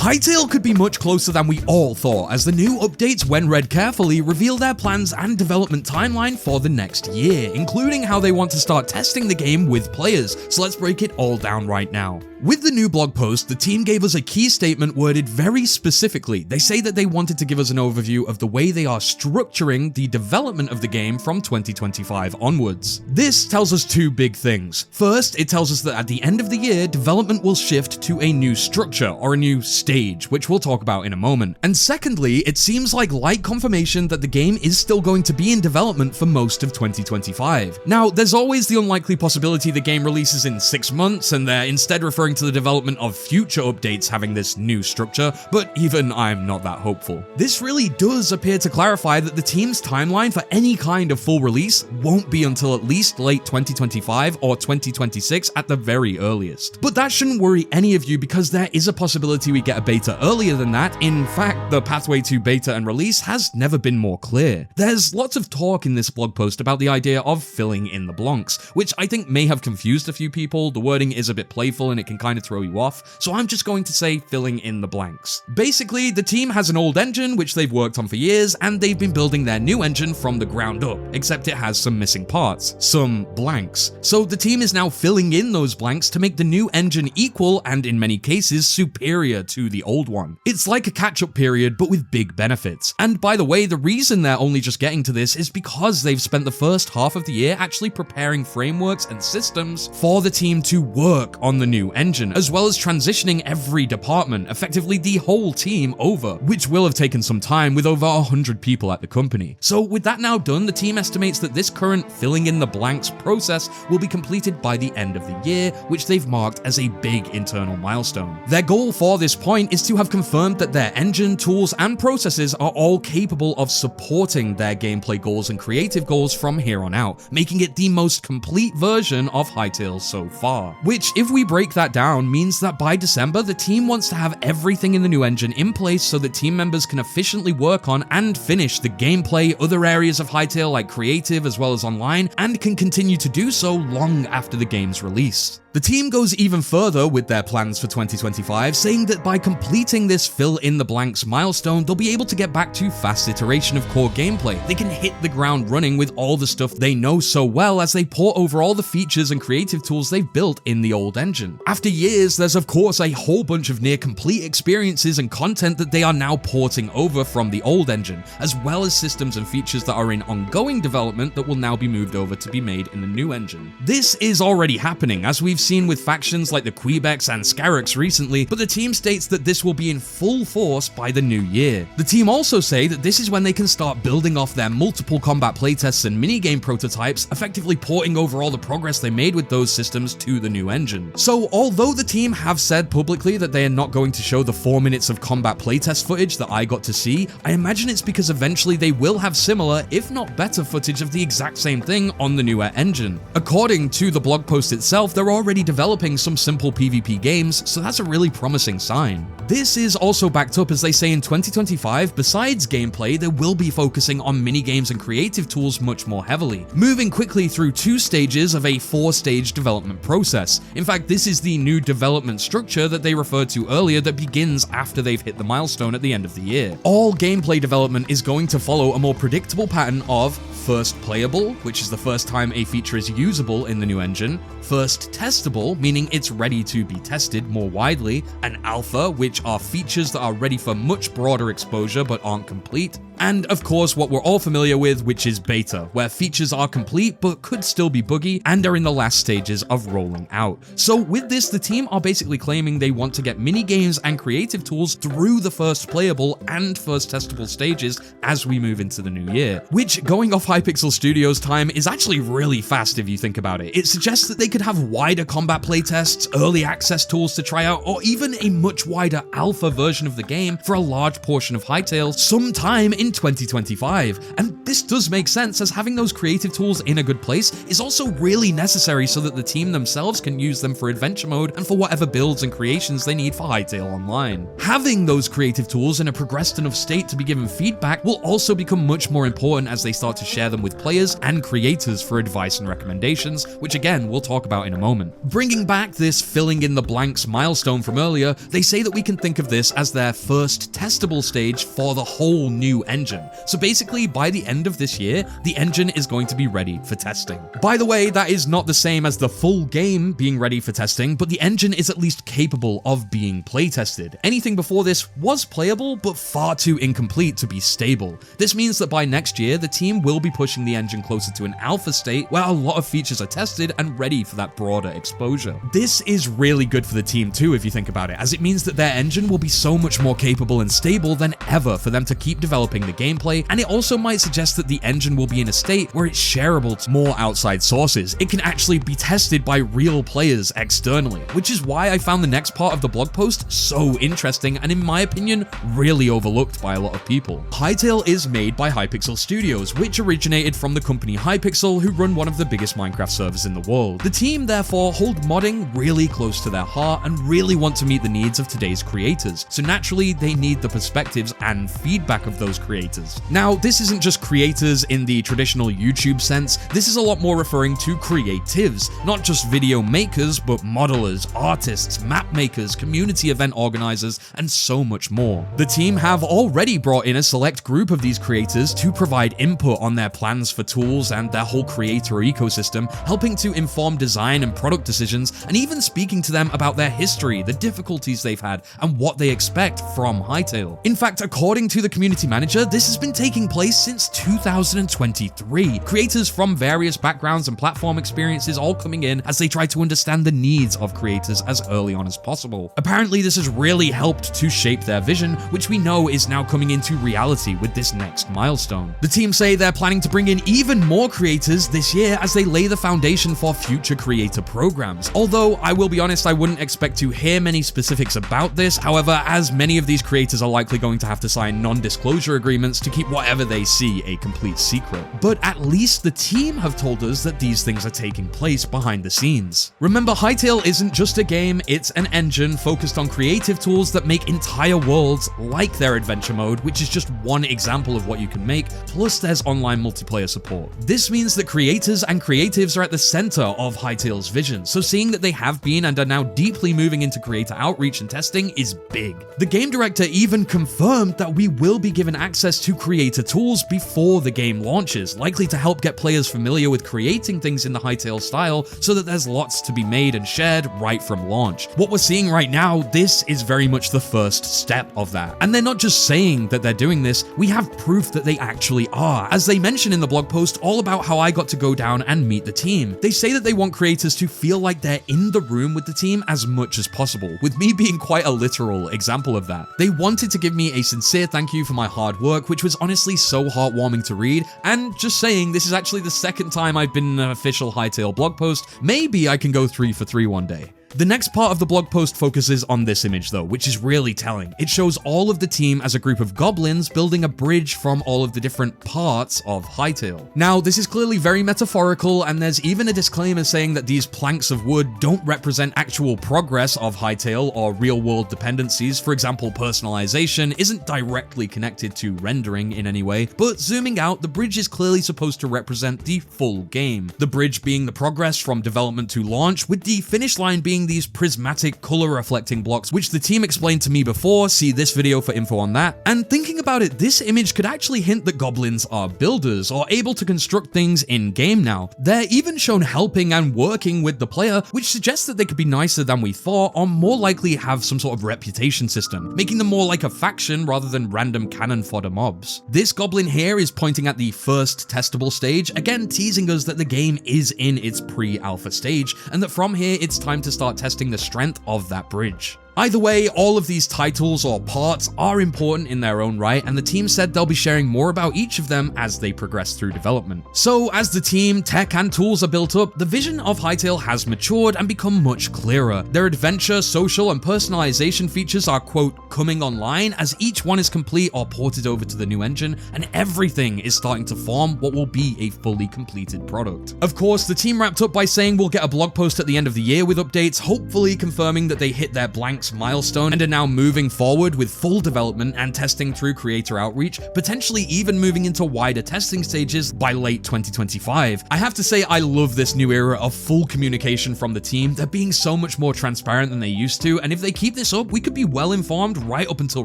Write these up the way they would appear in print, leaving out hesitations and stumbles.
Hytale could be much closer than we all thought, as the new updates, when read carefully, reveal their plans and development timeline for the next year, including how they want to start testing the game with players, so let's break it all down right now. With the new blog post, the team gave us a key statement worded very specifically. They say that they wanted to give us an overview of the way they are structuring the development of the game from 2025 onwards. This tells us two big things. First, it tells us that at the end of the year, development will shift to a new structure, or a new stage, which we'll talk about in a moment. And secondly, it seems like light confirmation that the game is still going to be in development for most of 2025. Now, there's always the unlikely possibility the game releases in 6 months and they're instead referring to the development of future updates having this new structure, but even I'm not that hopeful. This really does appear to clarify that the team's timeline for any kind of full release won't be until at least late 2025 or 2026 at the very earliest. But that shouldn't worry any of you, because there is a possibility we get a beta earlier than that. In fact, the pathway to beta and release has never been more clear. There's lots of talk in this blog post about the idea of filling in the blanks, which I think may have confused a few people. The wording is a bit playful and it can kind of throw you off, so I'm just going to say filling in the blanks. Basically, the team has an old engine which they've worked on for years, and they've been building their new engine from the ground up, except it has some missing parts, some blanks. So the team is now filling in those blanks to make the new engine equal, and in many cases, superior to the old one. It's like a catch-up period, but with big benefits. And by the way, the reason they're only just getting to this is because they've spent the first half of the year actually preparing frameworks and systems for the team to work on the new engine, as well as transitioning every department, effectively the whole team, over, which will have taken some time with over 100 people at the company. So with that now done, the team estimates that this current filling in the blanks process will be completed by the end of the year, which they've marked as a big internal milestone. Their goal for this point is to have confirmed that their engine, tools, and processes are all capable of supporting their gameplay goals and creative goals from here on out, making it the most complete version of Hytale so far. Which, if we break that down, means that by December, the team wants to have everything in the new engine in place so that team members can efficiently work on and finish the gameplay, other areas of Hytale like creative as well as online, and can continue to do so long after the game's release. The team goes even further with their plans for 2025, saying that by completing this fill-in-the-blanks milestone, they'll be able to get back to fast iteration of core gameplay. They can hit the ground running with all the stuff they know so well as they port over all the features and creative tools they've built in the old engine. After years, there's of course a whole bunch of near-complete experiences and content that they are now porting over from the old engine, as well as systems and features that are in ongoing development that will now be moved over to be made in the new engine. This is already happening, as we've seen with factions like the Quebecs and Skyrox recently, but the team states that this will be in full force by the new year. The team also say that this is when they can start building off their multiple combat playtests and minigame prototypes, effectively porting over all the progress they made with those systems to the new engine. So although the team have said publicly that they are not going to show the 4 minutes of combat playtest footage that I got to see, I imagine it's because eventually they will have similar, if not better, footage of the exact same thing on the newer engine. According to the blog post itself, they're already developing some simple PvP games, so that's a really promising sign. This is also backed up as they say in 2025, besides gameplay, they will be focusing on minigames and creative tools much more heavily, moving quickly through 2 stages of a 4-stage development process. In fact, this is the new development structure that they referred to earlier that begins after they've hit the milestone at the end of the year. All gameplay development is going to follow a more predictable pattern of first playable, which is the first time a feature is usable in the new engine, first testable, meaning it's ready to be tested more widely, an alpha, which are features that are ready for much broader exposure but aren't complete, and of course what we're all familiar with, which is beta, where features are complete but could still be buggy and are in the last stages of rolling out. So with this, the team are basically claiming they want to get minigames and creative tools through the first playable and first testable stages as we move into the new year, which, going off Hypixel Studios' time, is actually really fast if you think about it. It suggests that they could have wider combat playtests, early access tools to try out, or even a much wider alpha version of the game for a large portion of Hytale sometime in 2025. And this does make sense, as having those creative tools in a good place is also really necessary so that the team themselves can use them for adventure mode and for whatever builds and creations they need for Hytale Online. Having those creative tools in a progressed enough state to be given feedback will also become much more important as they start to share them with players and creators for advice and recommendations, which again we'll talk about in a moment. Bringing back this filling in the blanks milestone from earlier, they say that we can think of this as their first testable stage for the whole new engine. So basically, by the end of this year, the engine is going to be ready for testing. By the way, that is not the same as the full game being ready for testing, but the engine is at least capable of being playtested. Anything before this was playable, but far too incomplete to be stable. This means that by next year, the team will be pushing the engine closer to an alpha state where a lot of features are tested and ready for that broader exposure. This is really good for the team too, if you think about it, as it means that their engine will be so much more capable and stable than ever for them to keep developing the gameplay, and it also might suggest that the engine will be in a state where it's shareable to more outside sources. It can actually be tested by real players externally, which is why I found the next part of the blog post so interesting and, in my opinion, really overlooked by a lot of people. Hytale is made by Hypixel Studios, which originated from the company Hypixel, who run one of the biggest Minecraft servers in the world. The team therefore hold modding really close to their heart and really want to meet the needs of today's creators, so naturally they need the perspectives and feedback of those creators. Now, this isn't just creators in the traditional YouTube sense, this is a lot more referring to creatives, not just video makers, but modelers, artists, map makers, community event organizers, and so much more. The team have already brought in a select group of these creators to provide input on their plans for tools and their whole creator ecosystem, helping to inform design and product decisions, and even speaking to them about their history, the difficulties they've had, and what they expect from Hytale. In fact, according to the community manager, this has been taking place since 2023. Creators from various backgrounds and platform experiences all coming in as they try to understand the needs of creators as early on as possible. Apparently, this has really helped to shape their vision, which we know is now coming into reality with this next milestone. The team say they're planning to bring in even more creators this year as they lay the foundation for future creator programs. Although, I will be honest, I wouldn't expect to hear many specifics about this. However, as many of these creators are likely going to have to sign non-disclosure agreements to keep whatever they see a complete secret. But at least the team have told us that these things are taking place behind the scenes. Remember, Hytale isn't just a game, it's an engine focused on creative tools that make entire worlds like their adventure mode, which is just one example of what you can make, plus there's online multiplayer support. This means that creators and creatives are at the center of Hytale's vision, so seeing that they have been and are now deeply moving into creator outreach and testing is big. The game director even confirmed that we will be given access to creator tools before the game launches, likely to help get players familiar with creating things in the Hytale style so that there's lots to be made and shared right from launch. What we're seeing right now, this is very much the first step of that. And they're not just saying that they're doing this, we have proof that they actually are. As they mention in the blog post all about how I got to go down and meet the team. They say that they want creators to feel like they're in the room with the team as much as possible, with me being quite a literal example of that. They wanted to give me a sincere thank you for my hard work, which was honestly so heartwarming to read, and just saying this is actually the second time I've been in an official Hytale blog post. Maybe I can go 3 for 3 one day. The next part of the blog post focuses on this image though, which is really telling. It shows all of the team as a group of goblins building a bridge from all of the different parts of Hytale. Now, this is clearly very metaphorical, and there's even a disclaimer saying that these planks of wood don't represent actual progress of Hytale or real-world dependencies. For example, personalization isn't directly connected to rendering in any way, but zooming out, the bridge is clearly supposed to represent the full game. The bridge being the progress from development to launch, with the finish line being these prismatic color reflecting blocks, which the team explained to me before. See this video for info on that. And thinking about it, this image could actually hint that goblins are builders or able to construct things in game now. They're even shown helping and working with the player, which suggests that they could be nicer than we thought, or more likely have some sort of reputation system, making them more like a faction rather than random cannon fodder mobs. This goblin here is pointing at the first testable stage, again teasing us that the game is in its pre-alpha stage, and that from here it's time to start testing the strength of that bridge. Either way, all of these titles or parts are important in their own right, and the team said they'll be sharing more about each of them as they progress through development. So as the team, tech, and tools are built up, the vision of Hytale has matured and become much clearer. Their adventure, social, and personalization features are, quote, coming online as each one is complete or ported over to the new engine, and everything is starting to form what will be a fully completed product. Of course, the team wrapped up by saying we'll get a blog post at the end of the year with updates, hopefully confirming that they hit their blanks milestone and are now moving forward with full development and testing through creator outreach, potentially even moving into wider testing stages by late 2025. I have to say, I love this new era of full communication from the team. They're being so much more transparent than they used to, and if they keep this up, we could be well informed right up until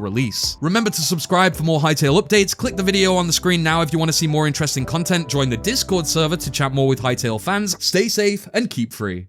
release. Remember to subscribe for more Hytale updates. Click the video on the screen now if you want to see more interesting content. Join the Discord server to chat more with Hytale fans. Stay safe and keep free.